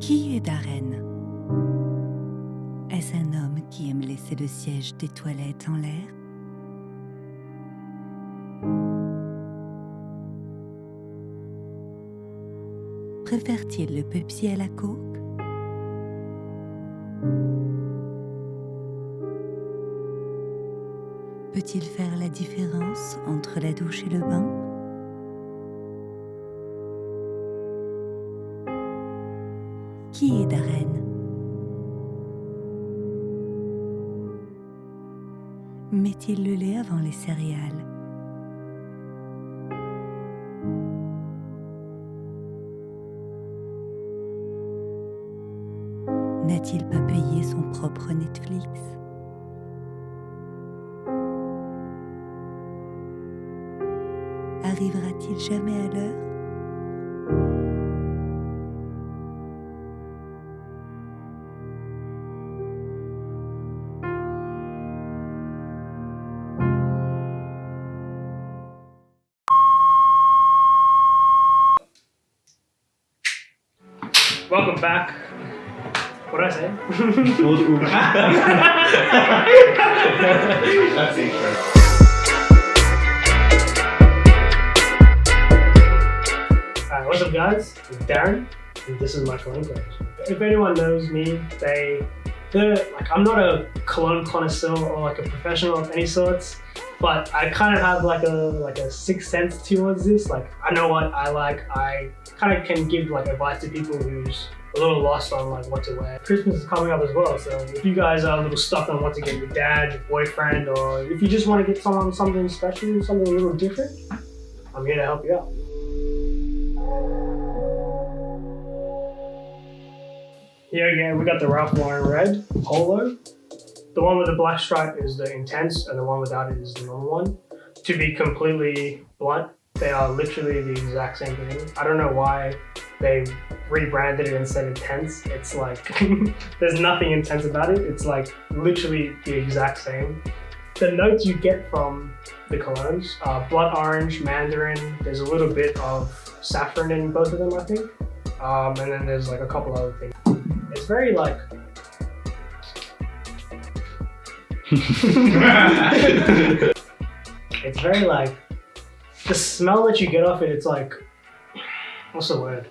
Qui est Darren? Est-ce un homme qui aime laisser le siège des toilettes en l'air? Préfère-t-il le Pepsi à la Coke? Peut-il faire la différence entre la douche et le bain? Qui est Darren? Met-il le lait avant les céréales? N'a-t-il pas payé son propre Netflix? Arrivera-t-il jamais à l'heure? Welcome back. What did I say? That's incredible. What's up, guys? It's Darren, and this is my cologne collection. If anyone knows me, I'm not a cologne connoisseur or like a professional of any sorts, but I kind of have like a sixth sense towards this. Like, I know what I like. I kind of can give like advice to people who's a little lost on like what to wear. Christmas is coming up as well, so if you guys are a little stuck on what to get your dad, your boyfriend, or if you just want to get someone something special, something a little different, I'm here to help you out. Here again, we got the Ralph Lauren red Polo. The one with the black stripe is the intense, and the one without it is the normal one. To be completely blunt, they are literally the exact same thing. I don't know why they rebranded it and said intense. It's like, there's nothing intense about it. It's like literally the exact same. The notes you get from the colognes are blood orange, mandarin. There's a little bit of saffron in both of them, I think. And then there's like a couple other things. It's very like, it's very like, the smell that you get off it, it's like, what's the word?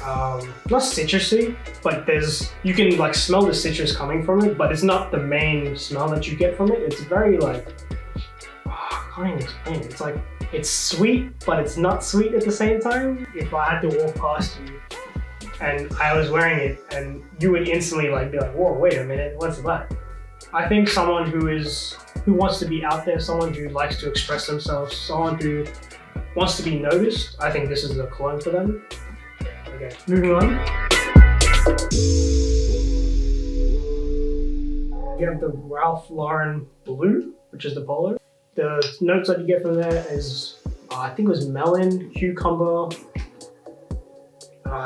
Not citrusy, but you can like smell the citrus coming from it, but it's not the main smell that you get from it. It's very like, I can't even explain it. It's like, it's sweet, but it's not sweet at the same time. If I had to walk past you and I was wearing it, and you would instantly like be like, whoa, wait a minute, what's that? I think someone who wants to be out there, someone who likes to express themselves, someone who wants to be noticed, I think this is the cologne for them. Okay, moving on. You have the Ralph Lauren blue, which is the Polo. The notes that you get from there is, I think it was melon, cucumber.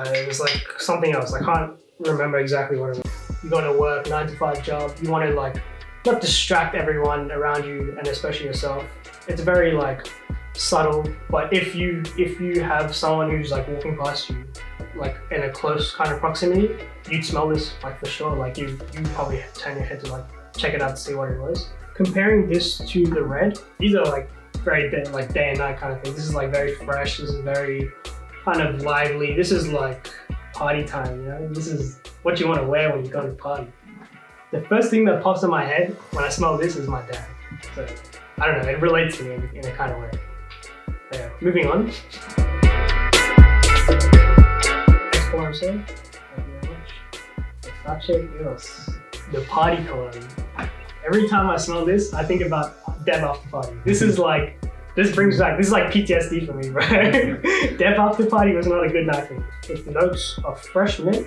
It was like something else. I can't remember exactly what it was. You're going to work, 9-to-5 job. You want to like not distract everyone around you, and especially yourself. It's very like subtle, but if you have someone who's like walking past you, like in a close kind of proximity, you'd smell this like for sure. Like you probably turn your head to like check it out to see what it was. Comparing this to the red, these are like very day and night kind of thing. This is like very fresh. This is very kind of lively. This is like party time, you know? This is what you want to wear when you go to a party. The first thing that pops in my head when I smell this is my dad. So, I don't know, it relates to me in a kind of way. So, yeah, moving on. Next cologne, sir. Thank you very much. Versace Eros, the party cologne. Every time I smell this, I think about Deb after party. This is like PTSD for me, bro. Deb after party was not a good night for me. With notes of fresh mint.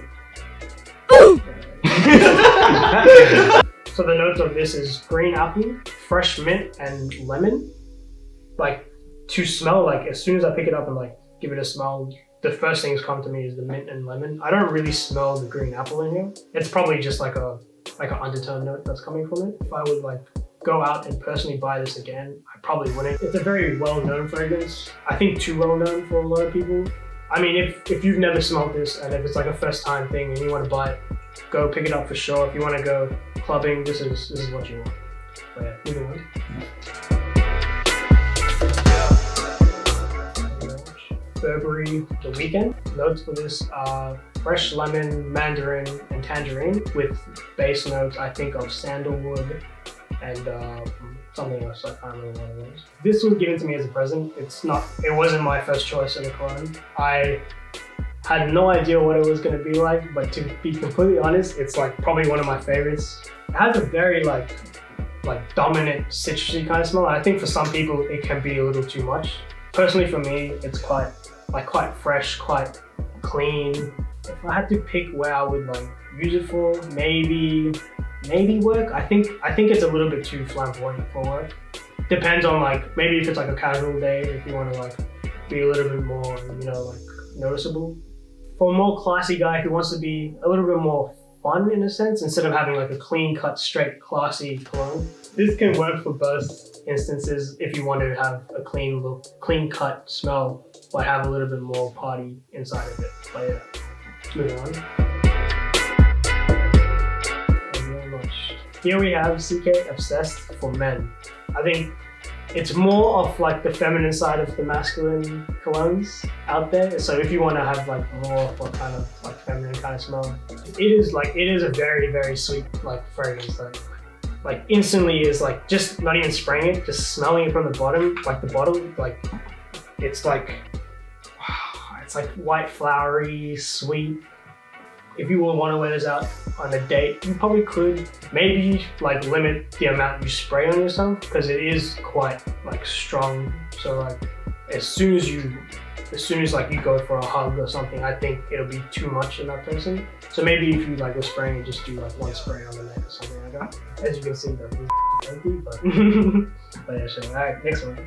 So the notes of this is green apple, fresh mint, and lemon. Like, to smell, like as soon as I pick it up and like give it a smell, the first things come to me is the mint and lemon. I don't really smell the green apple in here. It's probably just like an undertone note that's coming from it. If I would like go out and personally buy this again, I probably wouldn't. It's a very well-known fragrance. I think too well-known for a lot of people. I mean, if you've never smelled this and if it's like a first time thing and you want to buy it, go pick it up for sure. If you want to go clubbing, this is what you want. But yeah, moving on. Burberry Weekend. Notes for this are fresh lemon, mandarin, and tangerine with base notes, I think, of sandalwood and something else. I can't remember what it was. This was given to me as a present. It wasn't my first choice of a cologne. I had no idea what it was going to be like, but to be completely honest, it's like probably one of my favorites. It has a very like dominant citrusy kind of smell. I think for some people it can be a little too much. Personally, for me, it's quite fresh, quite clean. If I had to pick where I would like use it for, maybe work. I think it's a little bit too flamboyant for work. Depends on like, maybe if it's like a casual day, if you want to like be a little bit more, like noticeable. For a more classy guy who wants to be a little bit more fun in a sense, instead of having like a clean cut, straight, classy cologne. This can work for both instances if you want to have a clean look, clean cut smell, but have a little bit more party inside of it. But yeah, moving on. Here we have CK Obsessed for men. I think it's more of like the feminine side of the masculine colognes out there. So if you want to have like more of a kind of like feminine kind of smell, it is a very, very sweet like fragrance that like instantly is like just not even spraying it, just smelling it from the bottom, like the bottle, like it's like white, flowery, sweet. If you would want to wear this out on a date, you probably could maybe like limit the amount you spray on yourself because it is quite like strong. So like as soon as like you go for a hug or something, I think it'll be too much in that person. So maybe if you like were spraying, just do like one spray on the neck or something like that. As you can see, that is empty, but yeah, sure. All right, next one.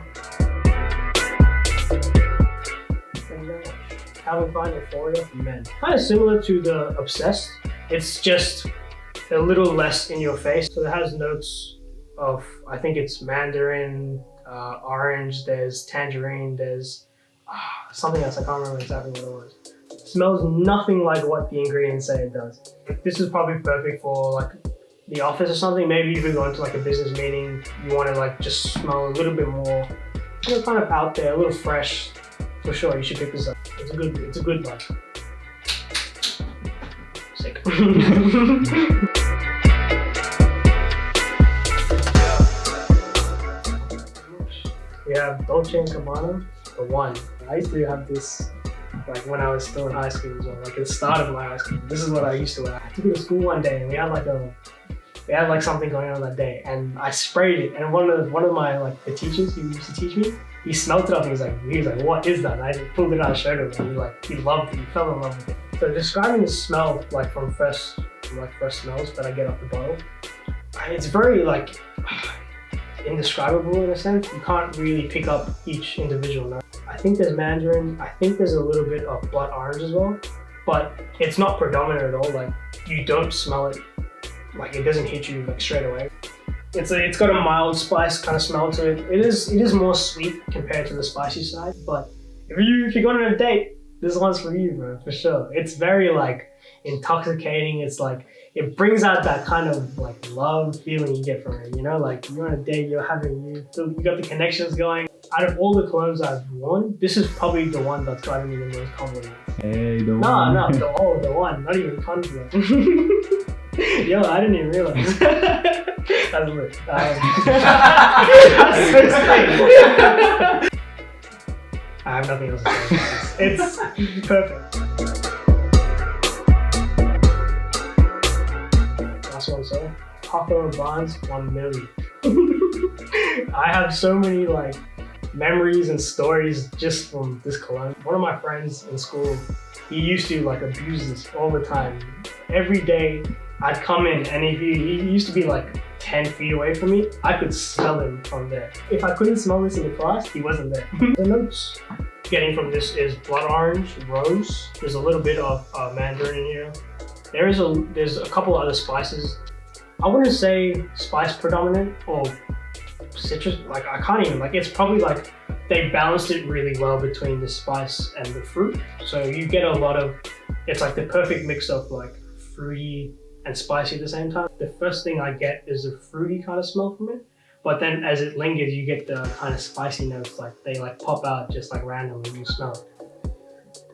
Calvin Klein Euphoria for men. Kind of similar to the Obsessed. It's just a little less in your face. So it has notes of, I think it's mandarin, orange, there's tangerine, there's something else. I can't remember exactly what it was. It smells nothing like what the ingredients say it does. This is probably perfect for like the office or something. Maybe if you're going to like a business meeting, you want to like just smell a little bit more, kind of out there, a little fresh. For sure, you should pick this up. It's a good like. Sick. We have Dolce and Gabbana, the one. I used to have this like when I was still in high school as well, like at the start of my high school. This is what I used to wear. I took it to school one day and we had like something going on that day, and I sprayed it. And one of my like the teachers who used to teach me, he smelled it up and he was like, what is that? And I pulled it out and showed him, and he loved it. He fell in love with it. So describing the smell like from first smells that I get off the bottle, it's very like indescribable in a sense. You can't really pick up each individual note. I think there's mandarin. I think there's a little bit of blood orange as well, but it's not predominant at all. Like you don't smell it. Like it doesn't hit you like straight away. It's got a mild spice kind of smell to it. It is more sweet compared to the spicy side. But if you're going on a date, this one's for you, bro, for sure. It's very like intoxicating. It's like it brings out that kind of like love feeling you get from it. Like you're on a date, you got the connections going. Out of all the colognes I've worn, this is probably the one that's gotten me the most compliments. Hey, the one. No, the one, not even compliment. Yo, I didn't even realize. That's lit. That's so sweet. I have nothing else to say. It's perfect. Last one, so Paco and Rabanne's 1 million. I have so many like memories and stories just from this cologne. One of my friends in school, he used to like abuse this all the time. Every day I'd come in and he used to be like 10 feet away from me. I could smell him from there. If I couldn't smell this in the class, he wasn't there. The notes getting from this is blood orange, rose. There's a little bit of mandarin in here. There's a couple other spices. I wouldn't say spice predominant or citrus. Like I can't even, like it's probably like they balanced it really well between the spice and the fruit. So you get a lot of, it's like the perfect mix of like fruity and spicy at the same time. The first thing I get is a fruity kind of smell from it. But then as it lingers, you get the kind of spicy notes, like they like pop out just like randomly, you smell it.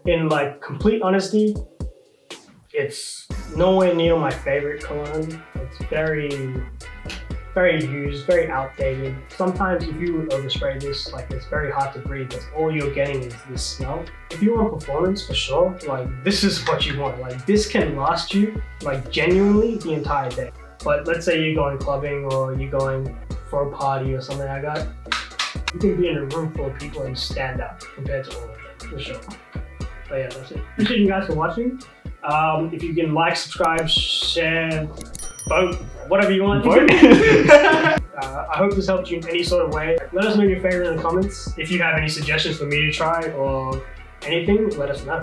In like complete honesty, it's nowhere near my favorite cologne. It's very used, very outdated. Sometimes if you overspray this, like it's very hard to breathe because all you're getting is this smell. If you want performance, for sure, like this is what you want. Like this can last you like genuinely the entire day. But let's say you're going clubbing or you're going for a party or something like that, you can be in a room full of people and stand out compared to all of them, for sure. But yeah, that's it. Appreciate you guys for watching. If you can like, subscribe, share, vote, whatever you want. Vote. I hope this helped you in any sort of way. Let us know your favorite in the comments. If you have any suggestions for me to try or anything, let us know.